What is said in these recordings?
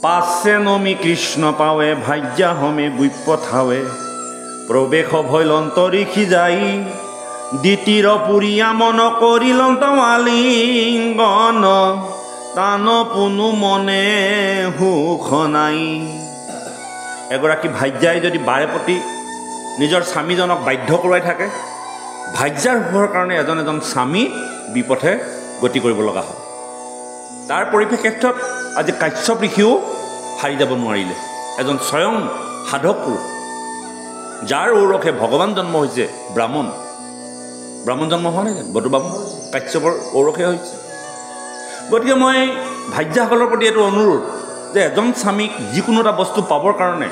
পাছে নমি কৃষ্ণ পাৱে ভাজ্যা হমে গুপ্য থাৱে প্ৰৱেশ ভৈলন্তৰিখি যাই দ্বিতীয় পুৰীয়া মন কৰিলন্ত আলিংগন তান পুনু মনে সুখ নাই। এগৰাকী ভাজ্যাই যদি বাৰে প্ৰতি নিজৰ স্বামীজনক বাধ্য কৰোৱাই থাকে, ভাজ্যাৰ সুখৰ কাৰণে এজন এজন স্বামী বিপথে গতি কৰিব লগা হয়। তাৰ পৰিপ্ৰেক্ষিতত আজি কাশ্যপ ঋষিও হাৰি যাব নোৱাৰিলে। এজন স্বয়ং সাধক পুৰুষ, যাৰ ঔৰসে ভগৱান জন্ম হৈছে ব্ৰাহ্মণ জন্ম হোৱা নাই জানো? বটু ব্ৰাহ্মণ কাশ্যপৰ ঔৰসে হৈছে। গতিকে মই ভাজ্যাসকলৰ প্ৰতি এইটো অনুৰোধ যে এজন স্বামীক যিকোনো এটা বস্তু পাবৰ কাৰণে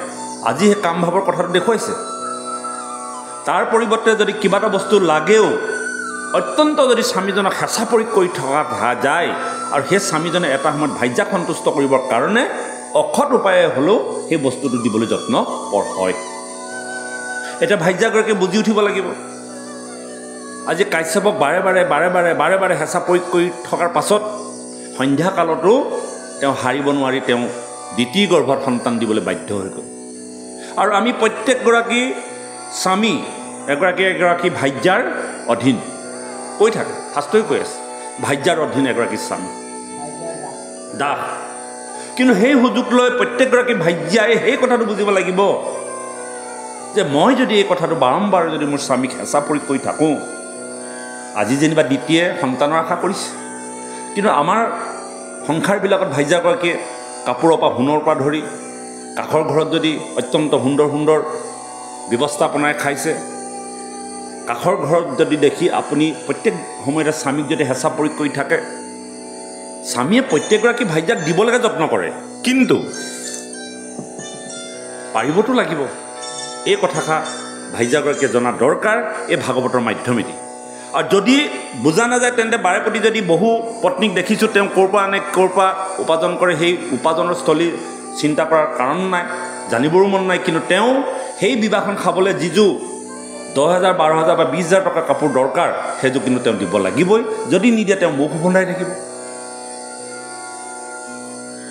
আজি সেই কামভাৱৰ কথাটো দেখুৱাইছে। তাৰ পৰিৱৰ্তে যদি কিবা এটা বস্তু লাগেও অত্যন্ত যদি স্বামীজনক হেঁচা প্ৰয়োগ কৰি থকা যায় আৰু সেই স্বামীজনে এটা সময়ত ভাজ্যাক সন্তুষ্ট কৰিবৰ কাৰণে অসৎ উপায়ে হ'লেও সেই বস্তুটো দিবলৈ যত্নপৰ হয়। এতিয়া ভাজ্যাগৰাকীয়ে বুজি উঠিব লাগিব। আজি কাশ্যপক বাৰে বাৰে হেঁচা প্ৰয়োগ কৰি থকাৰ পাছত সন্ধ্যাকালতো তেওঁ হাৰিব নোৱাৰি তেওঁ দ্বিতীয় গৰ্ভত সন্তান দিবলৈ বাধ্য হৈ গ'ল। আৰু আমি প্ৰত্যেকগৰাকী স্বামী এগৰাকী ভাজ্যাৰ অধীন কৈ থাকে, শাস্ত্ৰই কৈ আছে ভাজ্যাৰ অধীন এগৰাকী স্বামী দাস। কিন্তু সেই সুযোগ লৈ প্ৰত্যেকগৰাকী ভাজ্যাই সেই কথাটো বুজিব লাগিব যে মই যদি এই কথাটো বাৰম্বাৰ যদি মোৰ স্বামীক হেঁচা প্ৰয়োগ কৰি থাকোঁ, আজি যেনিবা দ্বিতীয় সন্তানৰ আশা কৰিছে, কিন্তু আমাৰ সংসাৰবিলাকত ভাজ্যাগৰাকীয়ে কাপোৰৰ পৰা সোণৰ পৰা ধৰি কাষৰ ঘৰত যদি অত্যন্ত সুন্দৰ ব্যৱস্থাপনাই খাইছে, কাষৰ ঘৰত যদি দেখি আপুনি প্ৰত্যেক সময়তে স্বামীক যদি হেঁচা প্ৰয়োগ কৰি থাকে, স্বামীয়ে প্ৰত্যেকগৰাকী ভাজ্যাক দিবলৈকে যত্ন কৰে, কিন্তু পাৰিবতো লাগিব। এই কথাষাৰ ভাজ্যাগৰাকীয়ে জনা দৰকাৰ এই ভাগৱতৰ মাধ্যমেদি। আৰু যদি বুজা নাযায় তেন্তে বাৰে প্ৰতি যদি বহু পত্নীক দেখিছোঁ তেওঁ ক'ৰ পৰা উপাৰ্জন কৰে, সেই উপাৰ্জনৰ স্থলী চিন্তা কৰাৰ কাৰণ নাই, জানিবৰো মন নাই, কিন্তু তেওঁ সেই বিবাহখন খাবলৈ যিযোৰ 10,000 12,000 বা 20,000 টকা কাপোৰ দৰকাৰ সেইযোৰ কিন্তু তেওঁ দিব লাগিবই। যদি নিদিয়ে তেওঁ মুখ বন্ধাই থাকিব।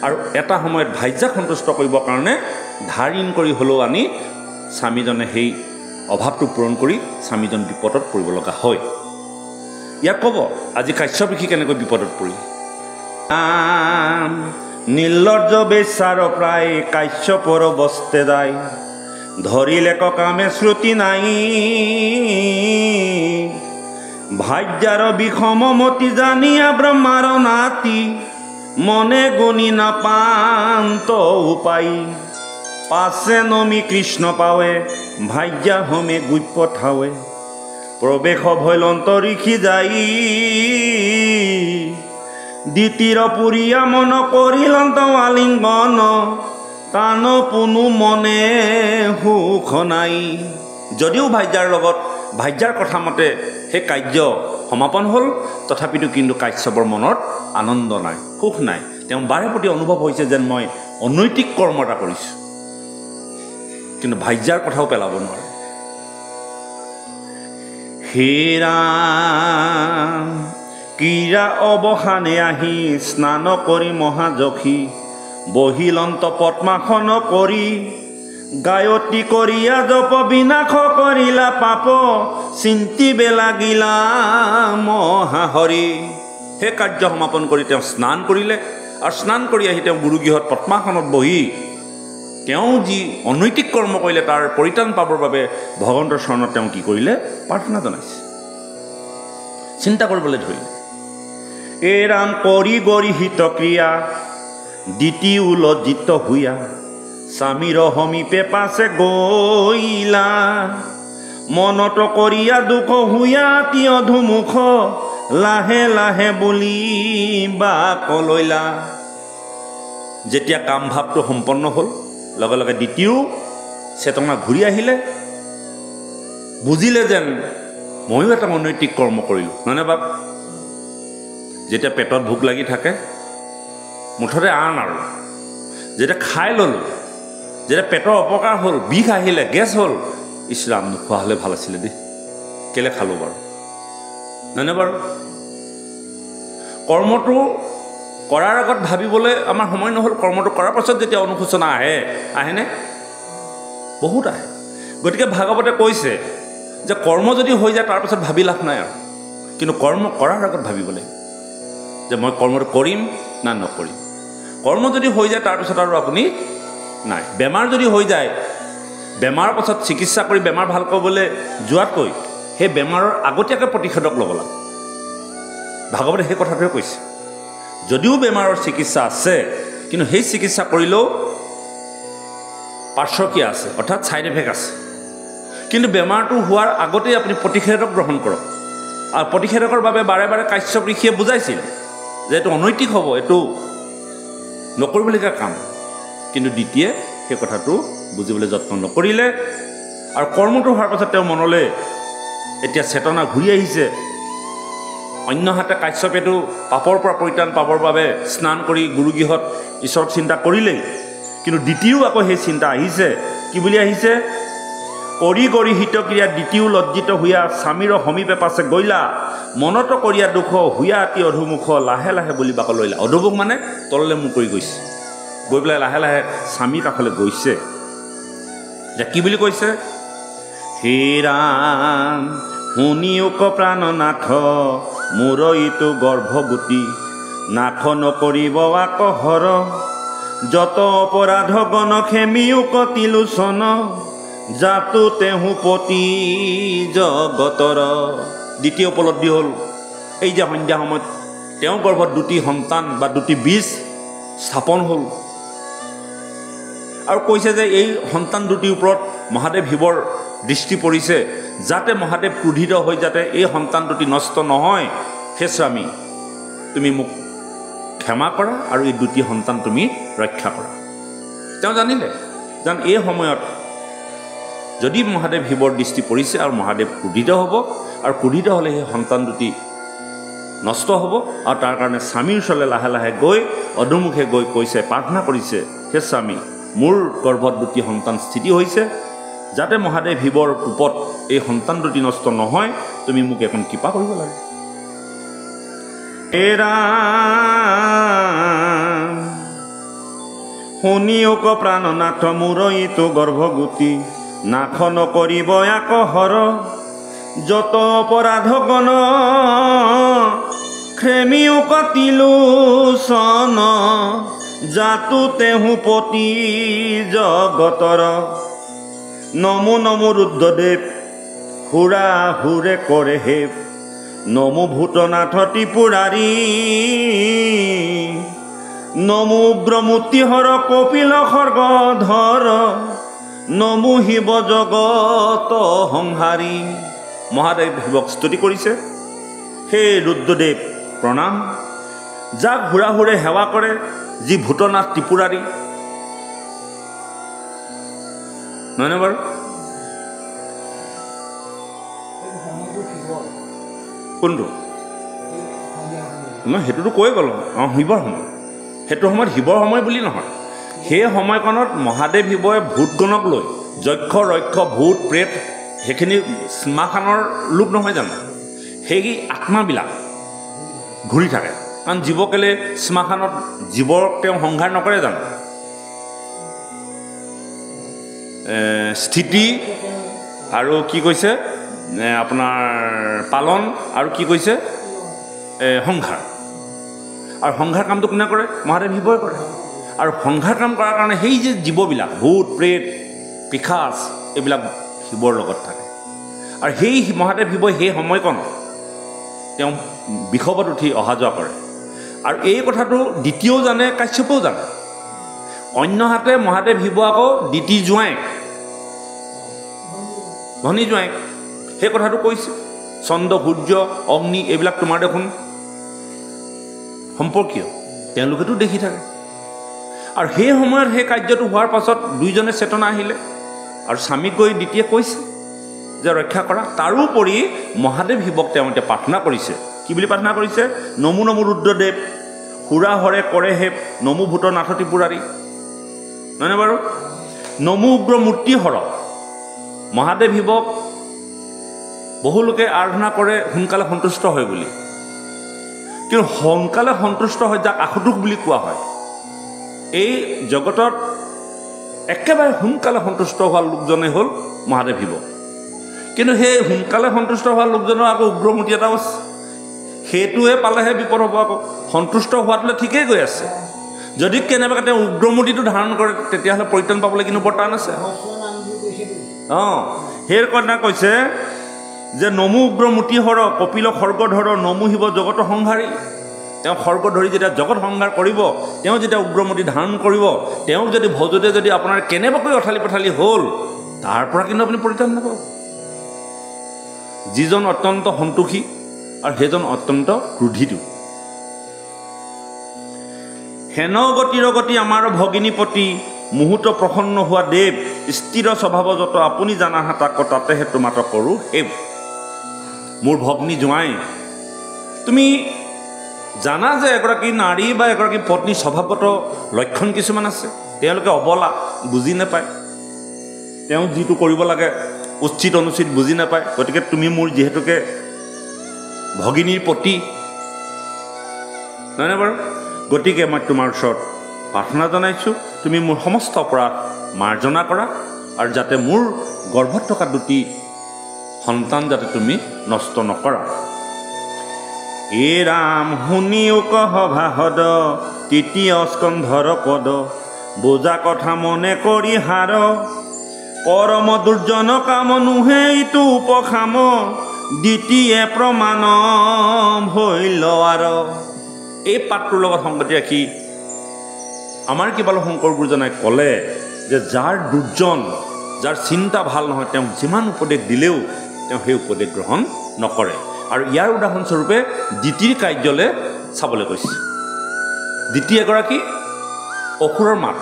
আৰু এটা সময়ত ভাজ্যাক সন্তুষ্ট কৰিবৰ কাৰণে ধাৰ ঋণ কৰি হ'লেও আনি স্বামীজনে সেই অভাৱটো পূৰণ কৰি স্বামীজন বিপদত পৰিব লগা হয়। ইয়াক ক'ব আজি কাশ্যপ ঋষি কেনেকৈ বিপদত পৰিল। নিৰ্লজ্জ বেচাৰ প্ৰায় কাশ্যপৰ বস্তে যায় ধৰিলে কামে শ্ৰুতি নাই ভাজ্যাৰ বিষম মতি জানিয়া ব্ৰহ্মাৰ নাতি মনে গুণি নাপান্ত উপায় পাছে নমি কৃষ্ণ পাৱে ভাজ্যা হমে গুপ্য থাৱে প্ৰৱেশ ভৈলন্তৰিখি যাই দ্বিতীয় পুৰীয়া মন কৰিলন্ত আলিংগন তান পুনু মনে সুখ নাই। যদিও ভাজ্যাৰ কথা মতে সেই কাৰ্য সমাপন হ'ল, তথাপিতো কিন্তু কাশ্যপৰ মনত আনন্দ নাই, সুখ নাই। তেওঁ বাৰে প্ৰতি অনুভৱ হৈছে যেন মই অনৈতিক কৰ্ম এটা কৰিছোঁ, কিন্তু ভাজ্যাৰ কথাও পেলাব নোৱাৰে। হে ৰাম ক্ৰীড়া অৱসানে আহি স্নান কৰি মহাযশী বহিলন্ত পদ্মাসন কৰি গায়ত্ৰী কৰিয়া জপ বিনাশ কৰিলা পাপ চিন্তিবে লাগিলা মহাহৰি। সেই কাৰ্য সমাপন কৰি তেওঁ স্নান কৰিলে, আৰু স্নান কৰি আহি তেওঁ গুৰুগৃহত পদ্মাসনত বহি তেওঁ যি অনৈতিক কৰ্ম কৰিলে তাৰ পৰিত্ৰাণ পাবৰ বাবে ভগৱন্তৰ চৰণত তেওঁ কি কৰিলে, প্ৰাৰ্থনা জনাইছে, চিন্তা কৰিবলৈ ধৰিলে। এ ৰাম কৰি গৰিহিত ক্ৰিয়া দ্বিতীয় লজ্জিত হুয়া স্বামীৰ সমীপে পাছে গৈলা মনত কৰিয়া দুখ হুয়া তিয় ধুমুখ লাহে লাহে বুলি বা কলৈলা। যেতিয়া কাম ভাৱটো সম্পন্ন হ'ল, লগে লগে দ্বিতীয় চেতনা ঘূৰি আহিলে, বুজিলে যেন ময়ো এটা অনৈতিক কৰ্ম কৰিলোঁ, নহয়নে বাপ? যেতিয়া পেটত ভোক লাগি থাকে, মুঠতে আন আৰু যেতিয়া খাই ল'লোঁ, যেতিয়া পেটৰ অপকাৰ হ'ল, বিষ আহিলে, গেছ হ'ল, ইছৰাম নোখোৱা হ'লে ভাল আছিলে দেই, কেলৈ খালোঁ বাৰু, নহয়নে বাৰু? কৰ্মটো কৰাৰ আগত ভাবিবলৈ আমাৰ সময় নহ'ল। কৰ্মটো কৰাৰ পাছত যেতিয়া অনুশোচনা আহেনে? বহুত আহে। গতিকে ভাগৱতে কৈছে যে কৰ্ম যদি হৈ যায় তাৰপাছত ভাবি লাভ নাই আৰু, কিন্তু কৰ্ম কৰাৰ আগত ভাবিব লাগিব যে মই কৰ্মটো কৰিম না নকৰিম। কৰ্ম যদি হৈ যায় তাৰপিছত আৰু আপুনি নাই। বেমাৰ যদি হৈ যায়, বেমাৰৰ পাছত চিকিৎসা কৰি বেমাৰ ভাল কৰিবলৈ যোৱাতকৈ সেই বেমাৰৰ আগতীয়াকৈ প্ৰতিষেধক ল'ব লাগে। ভাগৱতে সেই কথাটোৱে কৈছে। যদিও বেমাৰৰ চিকিৎসা আছে, কিন্তু সেই চিকিৎসা কৰিলেও পাৰ্শ্বক্ৰিয়া আছে, অৰ্থাৎ ছাইড এফেক্ট আছে। কিন্তু বেমাৰটো হোৱাৰ আগতেই আপুনি প্ৰতিষেধক গ্ৰহণ কৰক। আৰু প্ৰতিষেধকৰ বাবে বাৰে বাৰে কাশ্যপ ঋষিয়ে বুজাইছিল যে এইটো অনৈতিক হ'ব, এইটো নকৰিবলগীয়া কাম। কিন্তু দ্বিতীয়ে সেই কথাটো বুজিবলৈ যত্ন নকৰিলে। আৰু কৰ্মটো হোৱাৰ পাছত তেওঁ মনলৈ এতিয়া চেতনা ঘূৰি আহিছে। অন্যহাতে কাশ্যপেতো পাপৰ পৰা পৰিত্ৰাণ পাবৰ বাবে স্নান কৰি গুৰুগৃহত ঈশ্বৰক চিন্তা কৰিলেই, কিন্তু দ্বিতীয় আকৌ সেই চিন্তা আহিছে। কি বুলি আহিছে? কৰি কৰি হিতক্ৰিয়া দ্বিতীয় লজ্জিত হুয়া, স্বামীৰ সমীপে পাছে গইলা, মনত কৰিয়া দুখ হুয়া অতি অধুমুখ, লাহে লাহে বুলি বাক লৈলা। অধুমুখ মানে তললৈ মুখ কৰি গৈছে, গৈ পেলাই লাহে লাহে স্বামীৰ কাষলৈ গৈছে। যে কি বুলি কৈছে? হে ৰাম শুনি উক প্ৰাণনাথ, মোৰ ইটো গৰ্ভগুটি, নাথ নকৰিব আকহৰ, যত অপৰাধ গণ খেমিও কতিলোচন, জাতো তেহু পতি জগতৰ। দ্বিতীয় উপলব্ধি হ'ল এই যে সন্ধ্যা সময়ত তেওঁৰ গৰ্ভত দুটি সন্তান বা দুটি বীজ স্থাপন হ'ল। আৰু কৈছে যে এই সন্তান দুটিৰ ওপৰত মহাদেৱ শিৱৰ দৃষ্টি পৰিছে, যাতে মহাদেৱ ক্ৰোধিত হৈ যাতে এই সন্তান দুটি নষ্ট নহয়। হে স্বামী, তুমি মোক ক্ষমা কৰা আৰু এই দুটি সন্তান তুমি ৰক্ষা কৰা। তেওঁ জানিলে যেন এই সময়ত যদি মহাদেৱ শিৱৰ দৃষ্টি পৰিছে আৰু মহাদেৱ ক্ৰোধিত হ'ব, আৰু ক্ৰোধিত হ'লে সেই সন্তান দুটি নষ্ট হ'ব। আৰু তাৰ কাৰণে স্বামীৰ ওচৰলৈ লাহে লাহে গৈ অধুমুখে গৈ কৈছে, প্ৰাৰ্থনা কৰিছে, হে স্বামী, মোৰ গৰ্ভত দুটি সন্তান স্থিতি হৈছে, যাতে মহাদেৱ শিৱৰ কোপত এই সন্তান দুটি নষ্ট নহয়, তুমি মোক এখন কৃপা কৰিব লাগে। হে ৰাম শুনি উক প্ৰাণনাথ, মোৰ ইটো গৰ্ভগুটি, নাশ নকৰিব আকহৰ, যত অপৰাধ গণ খেমিও কতিলোচন, জাতো তেহু পতি জগতৰ। নমো নমো ৰুদ্ৰদেৱ হুৰা হুৰে কৰে হেৱ, নমো ভূতনাথ ত্ৰিপুৰাৰী, নমো উগ্ৰমূৰ্তিহৰ কপিল খৰ্গধৰ, নমো শিৱ জগত সংহাৰী। মহাদেৱ শিৱক স্তুতি কৰিছে। হে ৰুদ্ৰদেৱ প্ৰণাম, যাক হুৰা হুৰে সেৱা কৰে, যি ভূতনাথ ত্ৰিপুৰাৰী, নহয়নে বাৰু? কোনটো? মই সেইটোতো কৈ গ'লোঁ। শিৱৰ সময়, সেইটো সময়ত শিৱৰ সময় বুলি নহয়। সেই সময়কণত মহাদেৱ শিৱই ভূতগণক লৈ, যক্ষ ৰক্ষ ভূত প্ৰেত, সেইখিনি শ্মশানৰ লোক নহয় জানো, সেই আত্মাবিলাক ঘূৰি থাকে। কাৰণ জীৱ কেলে শ্মশানত জীৱক তেওঁ সংহাৰ নকৰে জানো? স্থিতি আৰু কি কৈছে আপোনাৰ পালন, আৰু কি কৈছে সংহাৰ। আৰু সংহাৰ কামটো কোনে কৰে? মহাদেৱ শিৱই কৰে। আৰু সংহাৰ কাম কৰাৰ কাৰণে সেই যে জীৱবিলাক ভূত প্ৰেত পিশাচ এইবিলাক শিৱৰ লগত থাকে। আৰু সেই মহাদেৱ শিৱই সেই সময়কণ তেওঁ বিষৱত উঠি অহা যোৱা কৰে। আৰু এই কথাটো দ্বিতীয়ও জানে, কাশ্যপেও জানে। অন্যহাতে মহাদেৱ শিৱ আকৌ দ্বিতীয় জোঁৱায়েক, ধনী জোঁৱায়েক, সেই কথাটো কৈছে। চন্দ্ৰ সূৰ্য অগ্নি এইবিলাক তোমাৰ দেখোন সম্পৰ্কীয়, তেওঁলোকেতো দেখি থাকে। আৰু সেই সময়ত সেই কাৰ্যটো হোৱাৰ পাছত দুইজনে চেতনা আহিলে, আৰু স্বামীক গৈ দ্বিতীয়ে কৈছে যে ৰক্ষা কৰা। তাৰোপৰি মহাদেৱ শিৱক তেওঁ এতিয়া প্ৰাৰ্থনা কৰিছে। কি বুলি প্ৰাৰ্থনা কৰিছে? নমো নমো ৰুদ্ৰদেৱ হুৰা হৰে কৰে হেৱ, নমো ভূতনাথ ত্ৰিপুৰাৰী, নহয়নে বাৰু? নমো উগ্ৰ মূৰ্তি হৰ। মহাদেৱ শিৱক বহুলোকে আৰাধনা কৰে সোনকালে সন্তুষ্ট হয় বুলি, কিন্তু সোনকালে সন্তুষ্ট হয় যাক আশুতোষ বুলি কোৱা হয়। এই জগতত একেবাৰে সোনকালে সন্তুষ্ট হোৱা লোকজনে হ'ল মহাদেৱ শিৱ। কিন্তু সেই সোনকালে সন্তুষ্ট হোৱা লোকজনৰ আকৌ উগ্ৰমূৰ্তি এটাও আছে, সেইটোৱে পালেহে বিপদ হ'ব। আকৌ সন্তুষ্ট হোৱাটোলৈ ঠিকেই গৈ আছে, যদি কেনেবাকৈ তেওঁ উগ্ৰমূৰ্তিটো ধাৰণ কৰে তেতিয়াহ'লে পৰিত্ৰাণ পাবলৈ কিন্তু বৰ টান আছে। সেই কথা কৈছে যে নমো উগ্ৰমূৰ্তি হৰ কপিল খৰ্গধৰ নমো শিৱ জগত সংহাৰী। তেওঁ খৰ্গ ধৰি যেতিয়া জগত সংহাৰ কৰিব, তেওঁ যেতিয়া উগ্ৰমূৰ্তি ধাৰণ কৰিব, তেওঁক যদি ভজতে যদি আপোনাৰ কেনেবাকৈ অঠালি পঠালি হ'ল, তাৰ পৰা কিন্তু আপুনি পৰিত্ৰাণ নাপাব। যিজন অত্যন্ত সন্তোষী আৰু সেইজন অত্যন্ত ক্ৰোধিত। হেন গতিৰ গতি আমাৰ ভগিনীপতি, মুহূৰ্ত প্ৰসন্ন হোৱা দেৱ, স্থিৰ স্বভাৱ যত আপুনি জানা তাক তাতেহে তোমাক কৰোঁ সেই। মোৰ ভগ্নী জোঁৱাই, তুমি জানা যে এগৰাকী নাৰী বা এগৰাকী পত্নী স্বভাৱগত লক্ষণ কিছুমান আছে। তেওঁলোকে অবলা, বুজি নাপায়, তেওঁ যিটো কৰিব লাগে উচিত অনুচিত বুজি নাপায়। গতিকে তুমি মোৰ যিহেতুকে ভগিনীৰ পতি, নহয়নে বাৰু? গতিকে মই তোমাৰ ওচৰত প্ৰাৰ্থনা জনাইছোঁ, তুমি মোৰ সমস্ত অপৰাধ মাৰ্জনা কৰা আৰু যাতে মোৰ গৰ্ভত থকা দুটি সন্তান যাতে তুমি নষ্ট নকৰা। এ ৰাম শুনিও কহ ভাহদ, তৃতীয় স্কন্ধৰ পদ, বোজা কথা মনে কৰি হাৰ, পৰম দুৰ্জন কাম নুহে ইটো উপখাম, দ্বিতীয় প্ৰমাণ ভৈল আৰ। এই পাঠটোৰ লগত সংগতি ৰাখি আমাৰ কেৱল শংকৰ গুৰুজনাই ক'লে যে যাৰ দুৰ্জন, যাৰ চিন্তা ভাল নহয়, তেওঁক যিমান উপদেশ দিলেও তেওঁ সেই উপদেশ গ্ৰহণ নকৰে। আৰু ইয়াৰ উদাহৰণস্বৰূপে দ্বিতীৰ কাৰ্যলৈ চাবলৈ কৈছে। দ্বিতীয় এগৰাকী অসুৰৰ মাক,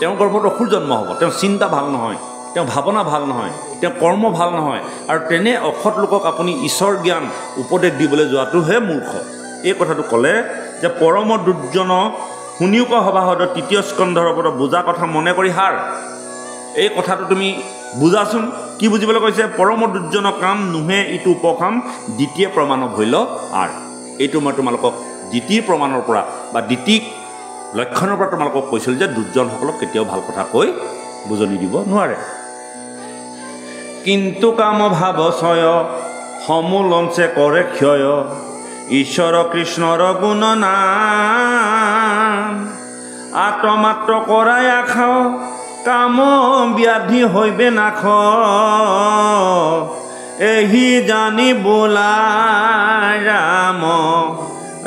তেওঁৰ গৰ্ভত অসুৰ জন্ম হ'ব, তেওঁৰ চিন্তা ভাল নহয়, তেওঁ ভাৱনা ভাল নহয়, তেওঁ কৰ্ম ভাল নহয়, আৰু তেনে অসৎ লোকক আপুনি ঈশ্বৰ জ্ঞান উপদেশ দিবলৈ যোৱাটোহে মূৰ্খ। এই কথাটো ক'লে যে পৰম দুৰ্জন শুনিও কোৱা সভাসদ, তৃতীয় স্কন্ধৰ ওপৰত বুজা কথা মনে কৰি হাৰ। এই কথাটো তুমি বুজাচোন, কি বুজিবলৈ কৈছে? পৰম দুৰ্জন কাম নুহে ইটো উপকাম, দ্বিতীয় প্ৰমাণ ভৈল আৰ। এইটো মই তোমালোকক দ্বিতীয় প্ৰমাণৰ পৰা বা দ্বিতীয় লক্ষণৰ পৰা তোমালোকক কৈছিলোঁ যে দুৰ্জনসকলক কেতিয়াও ভাল কথা কৈ বুজনি দিব নোৱাৰে। কিন্তু কাম ভাৱ ছয়, সমূলঞ্চে কৰে ক্ষয়, ঈশ্বৰ কৃষ্ণৰ গুণ নাম, আত্মাত্ৰ কৰাই আখাও, কাম ব্যাধি হইবে নাখ, এহি জানি বোলাই ৰাম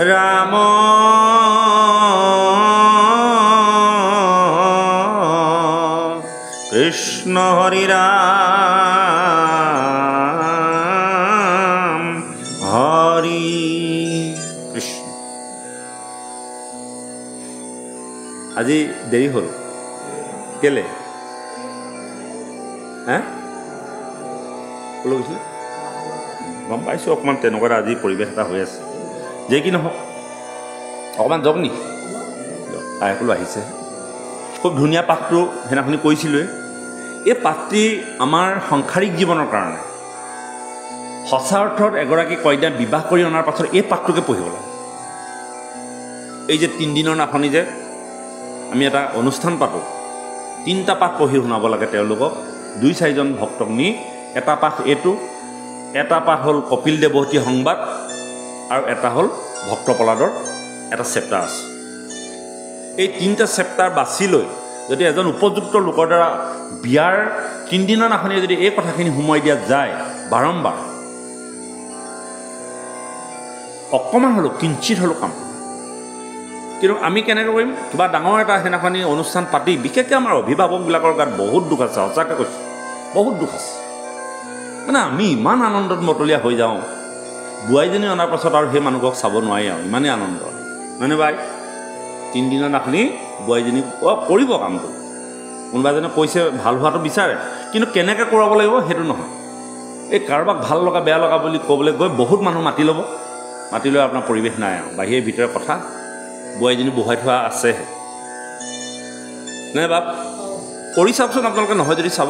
ৰাম। কৃষ্ণ হৰি ৰাম হৰি কৃষ্ণ। আজি দেৰি হ'ল কেলে? ক'লৈ গৈছিলে? গম পাইছোঁ অকণমান তেনেকুৱা আজি পৰিৱেশ এটা হৈ আছে। যে কি নহওক অকণমান যাওক নি, আইসকলো আহিছে। খুব ধুনীয়া পাঠটো সেইদিনাখনি কৈছিলোঁৱে। এই পাঠটি আমাৰ সাংসাৰিক জীৱনৰ কাৰণে সঁচা অৰ্থত এগৰাকী কন্যাক বিবাহ কৰি অনাৰ পাছত এই পাঠটোকে পঢ়িব লাগে। এই যে 3 দিনৰ নাখনি যে আমি এটা অনুষ্ঠান পাতোঁ, 3টা পাঠ পঢ়ি শুনাব লাগে তেওঁলোকক, 2-4জন ভক্তক নি। এটা পাঠ এইটো, এটা পাঠ হ'ল কপিল দেৱহতী সংবাদ, আৰু এটা হ'ল ভক্ত প্ৰহ্লাদৰ এটা চেপ্টাৰ আছে। এই 3টা চেপ্টাৰ বাছি লৈ যদি এজন উপযুক্ত লোকৰ দ্বাৰা বিয়াৰ 3 দিনৰ নাখনি যদি এই কথাখিনি সোমোৱাই দিয়া যায় বাৰম্বাৰ, অকণমান হ'লেও কিঞ্চিত হ'লেও কাম। কিন্তু আমি কেনেকৈ কৰিম? কিবা ডাঙৰ এটা সেইদিনাখনি অনুষ্ঠান পাতি, বিশেষকৈ আমাৰ অভিভাৱকবিলাকৰ গাত বহুত দুখ আছে, সঁচাকৈ কৈছোঁ বহুত দুখ আছে। মানে আমি ইমান আনন্দত মতলীয়া হৈ যাওঁ, বোৱাৰীজনী অনাৰ পাছত আৰু সেই মানুহক চাব নোৱাৰি আৰু ইমানেই আনন্দ। মানে বাই 3 দিনৰ নাখনি বোৱাৰীজনী কৰিব কামটো। কোনোবা এজনে কৈছে ভাল হোৱাটো বিচাৰে, কিন্তু কেনেকৈ কৰাব লাগিব সেইটো নহয়। এই কাৰোবাক ভাল লগা বেয়া লগা বুলি ক'বলৈ গৈ বহুত মানুহ মাতি ল'ব, মাতি লৈ আপোনাৰ পৰিৱেশ নাই আৰু বাহিৰে ভিতৰৰ কথা বোৱাৰীজনী বহুৱাই থোৱা আছেহে। নাই বাপ কৰি চাওকচোন আপোনালোকে, নহয় যদি চাব,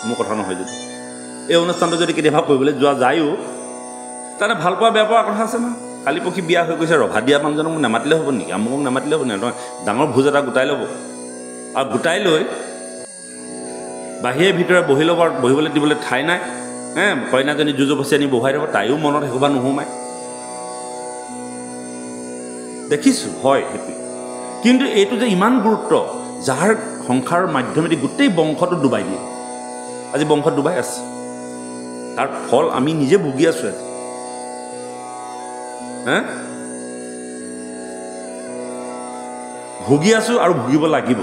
মোৰ কথা নহয় যদি। এই অনুষ্ঠানটো যদি কেতিয়াবা কৰিবলৈ যোৱা যায়ো, তাতে ভাল পোৱা বেয়া পোৱা কথা আছে নহয়। কালি পক্ষী বিয়া হৈ গৈছে, ৰভা দিয়া মানুহজনক মোক নামাতিলে হ'ব নেকি, আমুকক নামাতিলে হ'ব নেকি? ডাঙৰ ভোজ এটা গোটাই ল'ব আৰু গোটাই লৈ বাহিৰে ভিতৰে বহিবলৈ দিবলৈ ঠাই নাই, কইনাজনী যুঁজপচি আনি বহুৱাই দিব, তাইও মনত সেইসোপা নোসোমায়। দেখিছোঁ হয় সেইটো, কিন্তু এইটো যে ইমান গুৰুত্ব, যাৰ সংসাৰৰ মাধ্যমেদি গোটেই বংশটো ডুবাই দিয়ে, আজি বংশত ডুবাই আছে, তাৰ ফল আমি নিজে ভুগি আছোঁ আজি। ভুগি আছোঁ আৰু ভুগিব লাগিব।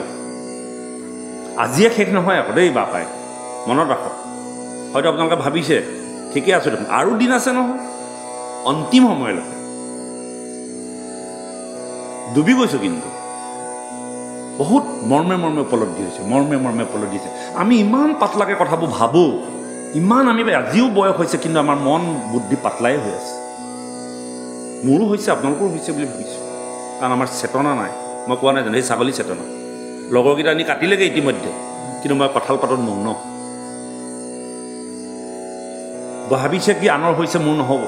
আজিয়ে শেষ নহয় আকৌ দেই বাপাই, মনত ৰাখক। হয়তো আপোনালোকে ভাবিছে ঠিকে আছোঁ দেখোন, আৰু দিন আছে নহয়, অন্তিম সময়লৈকে ডুবি গৈছোঁ। কিন্তু বহুত মৰ্মে উপলব্ধি হৈছে, মৰ্মে উপলব্ধি হৈছে। আমি ইমান পাতলাকৈ কথাবোৰ ভাবোঁ, ইমান আমি আজিও বয়স হৈছে, কিন্তু আমাৰ মন বুদ্ধি পাতলাই হৈ আছে। মোৰো হৈছে, আপোনালোকৰো হৈছে বুলি ভাবিছোঁ, কাৰণ আমাৰ চেতনা নাই। মই কোৱা নাই জানো, সেই ছাগলী চেতনা। লগৰকেইটা আনি কাটিলেগৈ ইতিমধ্যে, কিন্তু মই কঁঠাল পাতত মগ্ন। ভাবিছে কি আনৰ হৈছে, মোৰ নহ'ব।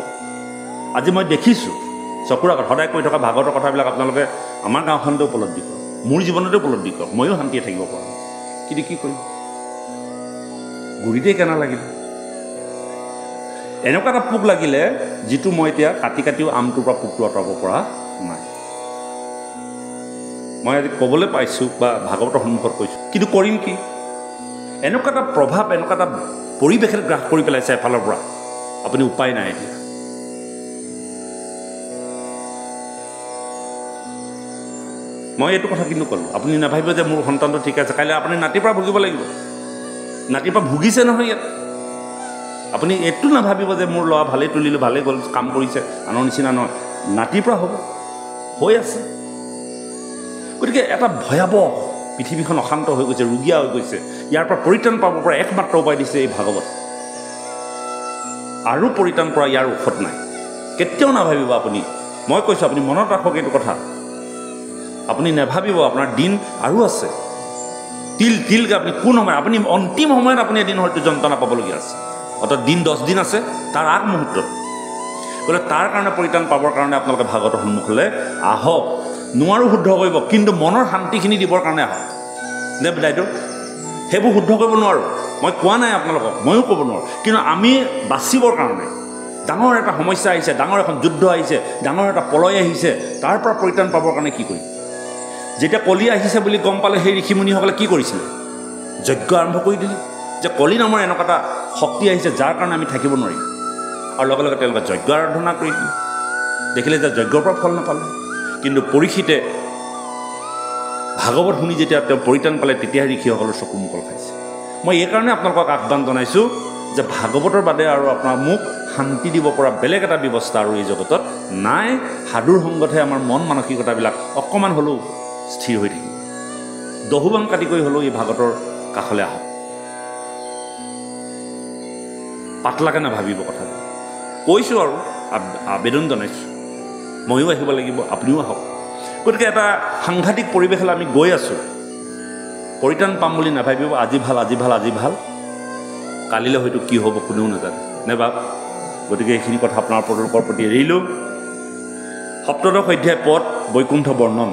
আজি মই দেখিছোঁ চকুৰ আগত, সদায় কৈ থকা ভাগৱতৰ কথাবিলাক আপোনালোকে আমাৰ গাঁওখনতে উপলব্ধি কৰক, মোৰ জীৱনতে উপলব্ধি কৰক। ময়ো শান্তিয়ে থাকিব পাৰোঁ, কিন্তু কি কৰিম, গুৰিতেই কেনা লাগিলে। এনেকুৱা এটা পোক লাগিলে যিটো মই এতিয়া কাটিও আমটোৰ পৰা পোকটো আঁতৰাব পৰা নাই। মই আজি ক'বলৈ পাইছোঁ বা ভাগৱতৰ সন্মুখত কৈছোঁ, কিন্তু কৰিম কি? এনেকুৱা এটা প্ৰভাৱ, এনেকুৱা এটা পৰিৱেশে গ্ৰাস কৰি পেলাইছে এফালৰ পৰা, আপুনি উপায় নাই এতিয়া। মই এইটো কথা কিন্তু ক'লোঁ, আপুনি নাভাবিব যে মোৰ সন্তানটো ঠিক আছে, কাইলৈ আপুনি নাতিৰ পৰা ভুগিব লাগিব। নাতিৰ পৰা ভুগিছে নহয় ইয়াত। আপুনি এইটো নাভাবিব যে মোৰ ল'ৰা ভালেই তুলিলোঁ, ভালেই গ'ল, কাম কৰিছে, আনৰ নিচিনা নহয়, নাতিৰ পৰা হ'ব, হৈ আছে। গতিকে এটা ভয়াৱহ পৃথিৱীখন অশান্ত হৈ গৈছে, ৰুগীয়া হৈ গৈছে। ইয়াৰ পৰা পৰিত্ৰাণ পাব পৰা একমাত্ৰ উপায় দিছে এই ভাগৱত। আৰু পৰিত্ৰাণ পৰা ইয়াৰ ঔষধ নাই, কেতিয়াও নাভাবিব আপুনি। মই কৈছোঁ, আপুনি মনত ৰাখক এইটো কথা। আপুনি নাভাবিব আপোনাৰ দিন আৰু আছে, তিলকৈ আপুনি কোন সময়, আপুনি অন্তিম সময়ত আপুনি এদিন হয়তো যন্ত্ৰণা পাবলগীয়া আছে। অৰ্থাৎ দিন 10 দিন আছে, তাৰ আগমুহূৰ্তত। গতিকে তাৰ কাৰণে পৰিত্ৰাণ পাবৰ কাৰণে আপোনালোকে ভাগৱতৰ সন্মুখলৈ আহক। নোৱাৰো শুদ্ধ কৰিব, কিন্তু মনৰ শান্তিখিনি দিবৰ কাৰণে আহক। নে বাইদেউ, সেইবোৰ শুদ্ধ কৰিব নোৱাৰোঁ, মই কোৱা নাই আপোনালোকক, ময়ো ক'ব নোৱাৰোঁ। কিন্তু আমি বাচিবৰ কাৰণে ডাঙৰ এটা সমস্যা আহিছে, ডাঙৰ এখন যুদ্ধ আহিছে, ডাঙৰ এটা প্ৰলয় আহিছে, তাৰ পৰা পৰিত্ৰাণ পাবৰ কাৰণে কি কৰিম? যেতিয়া কলি আহিছে বুলি গম পালে সেই ঋষিমুনিসকলে কি কৰিছিলে? যজ্ঞ আৰম্ভ কৰি দিলে, যে কলি নামৰ এনেকুৱা এটা শক্তি আহিছে যাৰ কাৰণে আমি থাকিব নোৱাৰিম। আৰু লগে লগে তেওঁলোকে যজ্ঞ আৰাধনা কৰি দিলে, দেখিলে যে যজ্ঞৰ পৰা ফল নাপালে। কিন্তু পৰীক্ষিতে ভাগৱত শুনি যেতিয়া তেওঁ পৰিত্ৰাণ পালে, তেতিয়াহে ঋষিসকলৰ চকু মুকল খাইছে। মই এইকাৰণে আপোনালোকক আহ্বান জনাইছোঁ যে ভাগৱতৰ বাদে আৰু আপোনাৰ মোক শান্তি দিব পৰা বেলেগ এটা ব্যৱস্থা আৰু এই জগতত নাই। সাধুৰ সংগতহে আমাৰ মন মানসিকতাবিলাক অকণমান হ'লেও স্থিৰ হৈ থাকিব। দহুবাং কাটি কৰি হ'লেও এই ভাগৱতৰ কাষলৈ আহক, পাতলাকৈ নাভাবিব কথাটো। কৈছোঁ আৰু আবেদন জনাইছোঁ, ময়ো আহিব লাগিব, আপুনিও আহক। গতিকে এটা সাংঘাতিক পৰিৱেশলৈ আমি গৈ আছোঁ। পৰিত্ৰাণ পাম বুলি নাভাবিব, আজি ভাল, কালিলৈ হয়তো কি হ'ব কোনেও নাজানে, নে বাপ? গতিকে এইখিনি কথা আপোনালোকৰ প্ৰতি এৰিলোঁ। সপ্তদশ অধ্যায় পদ বৈকুণ্ঠ বৰ্ণন।